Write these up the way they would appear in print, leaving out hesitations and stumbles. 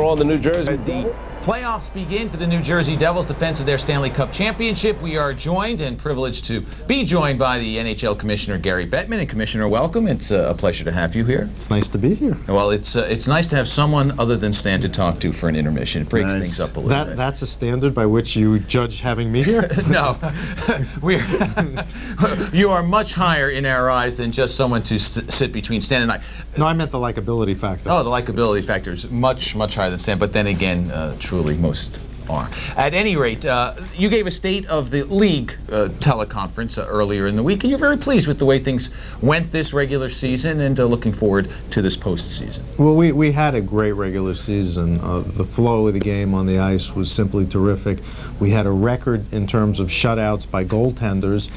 on the New Jersey. As the playoffs begin for the New Jersey Devils' defense of their Stanley Cup championship, we are joined and privileged to be joined by the NHL Commissioner Gary Bettman. And Commissioner, welcome. It's a pleasure to have you here. It's nice to be here. Well, it's nice to have someone other than Stan to talk to for an intermission. It breaks things up a little bit. That's a standard by which you judge having me here? No. You are much higher in our eyes than just someone to sit between Stan and I. No, I meant the likability factor. Oh, the likability factor is much, much higher than Stan, but then again, truly most are. At any rate, you gave a State of the League teleconference earlier in the week, and you're very pleased with the way things went this regular season and looking forward to this postseason. Well, we had a great regular season. The flow of the game on the ice was simply terrific. We had a record in terms of shutouts by goaltenders,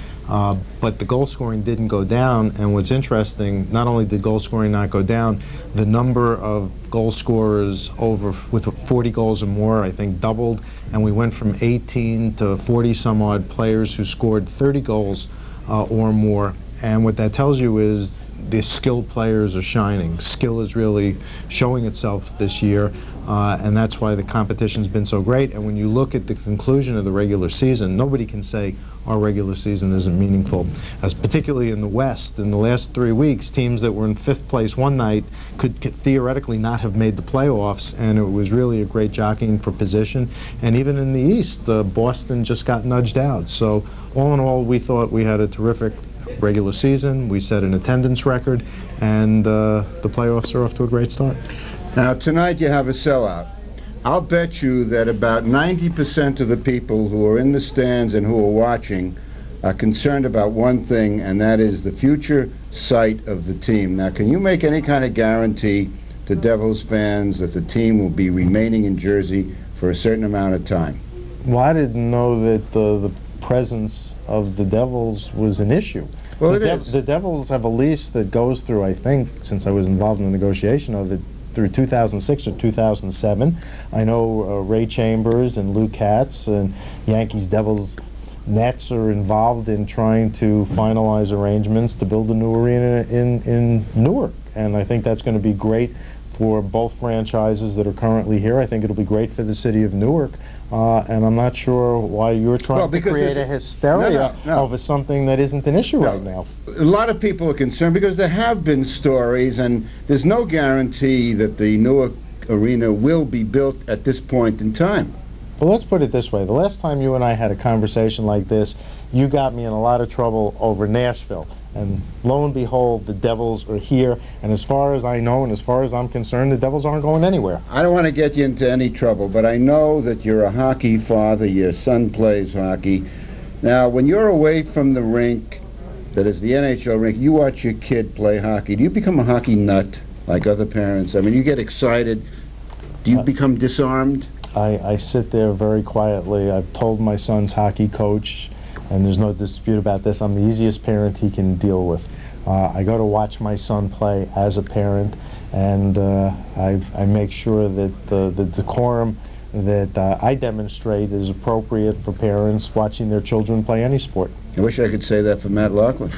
but the goal scoring didn't go down. And what's interesting, not only did goal scoring not go down, the number of goal scorers with 40 goals or more, I think, doubled, and we went from 18 to 40 some odd players who scored 30 goals or more. And what that tells you is the skilled players are shining. Skill is really showing itself this year, and that's why the competition's been so great. And when you look at the conclusion of the regular season, nobody can say our regular season isn't meaningful. As particularly in the West, in the last 3 weeks, teams that were in 5th place one night could theoretically not have made the playoffs, and it was really a great jockeying for position. And even in the East, Boston just got nudged out. So all in all, we thought we had a terrific regular season. We set an attendance record, and the playoffs are off to a great start. Now tonight you have a sellout. I'll bet you that about 90% of the people who are in the stands and who are watching are concerned about one thing, and that is the future sight of the team. Now, can you make any kind of guarantee to Devils fans that the team will be remaining in Jersey for a certain amount of time? Well, I didn't know that the presence of the Devils was an issue. Well, the Devils have a lease that goes through, I think, since I was involved in the negotiation of it, through 2006 or 2007. I know Ray Chambers and Lou Katz and Yankees, Devils, Nets are involved in trying to finalize arrangements to build a new arena in Newark. And I think that's going to be great for both franchises that are currently here. I think it'll be great for the city of Newark. And I'm not sure why you're trying to create a hysteria over something that isn't an issue right now. A lot of people are concerned because there have been stories, and there's no guarantee that the Newark arena will be built at this point in time. Well, let's put it this way. The last time you and I had a conversation like this, you got me in a lot of trouble over Nashville. And lo and behold, the Devils are here. And as far as I know and as far as I'm concerned, the Devils aren't going anywhere. I don't want to get you into any trouble, but I know that you're a hockey father. Your son plays hockey. Now, when you're away from the rink, that is the NHL rink, you watch your kid play hockey. Do you become a hockey nut like other parents? I mean, you get excited. Do you become disarmed? I sit there very quietly. I've told my son's hockey coach, and there's no dispute about this, I'm the easiest parent he can deal with. I go to watch my son play as a parent, and I make sure that the decorum that I demonstrate is appropriate for parents watching their children play any sport. I wish I could say that for Matt Loughlin.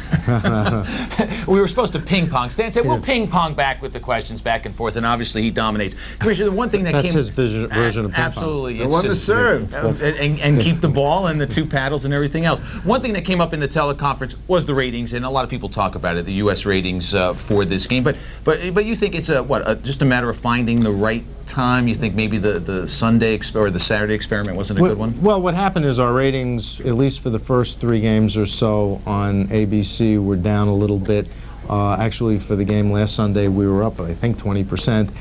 We were supposed to ping pong. Stan said, we'll ping pong back with the questions back and forth, and obviously he dominates. Commissioner, the one thing that That's his version of ping pong. Absolutely. The one to serve. And keep the ball and the two paddles and everything else. One thing that came up in the teleconference was the ratings, and a lot of people talk about it, the U.S. ratings for this game. But you think it's just a matter of finding the right time? You think maybe the Sunday or the Saturday experiment wasn't a good one? Well, what happened is our ratings, at least for the first 3 games or so on ABC, were down a little bit. Actually, for the game last Sunday, we were up, I think, 20%.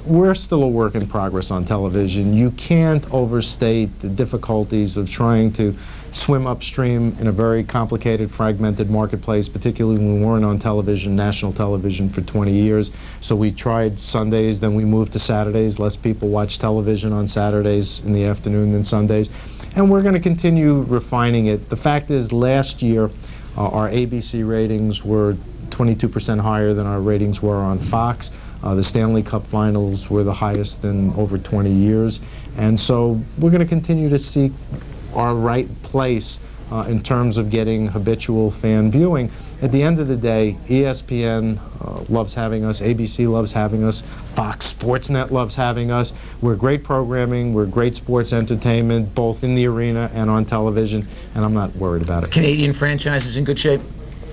We're still a work in progress on television. You can't overstate the difficulties of trying to swim upstream in a very complicated, fragmented marketplace, particularly when we weren't on television, national television, for 20 years. So we tried Sundays, then we moved to Saturdays. Less people watch television on Saturdays in the afternoon than Sundays. And we're going to continue refining it. The fact is, last year, our ABC ratings were 22% higher than our ratings were on Fox. The Stanley Cup Finals were the highest in over 20 years. And so we're going to continue to seek our right place in terms of getting habitual fan viewing. at the end of the day, ESPN loves having us, ABC loves having us, Fox Sportsnet loves having us. We're great programming, we're great sports entertainment, both in the arena and on television, and I'm not worried about it. Canadian franchise is in good shape?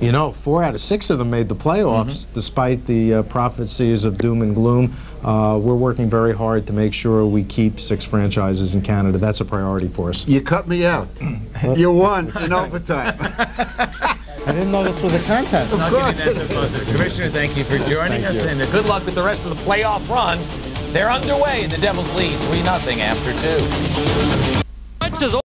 You know, 4 out of 6 of them made the playoffs, despite the prophecies of doom and gloom. We're working very hard to make sure we keep 6 franchises in Canada. That's a priority for us. You cut me out. You won in overtime. I didn't know this was a contest. Of course. Commissioner, thank you for joining us, and good luck with the rest of the playoff run. They're underway, and the Devils lead 3-0 after 2.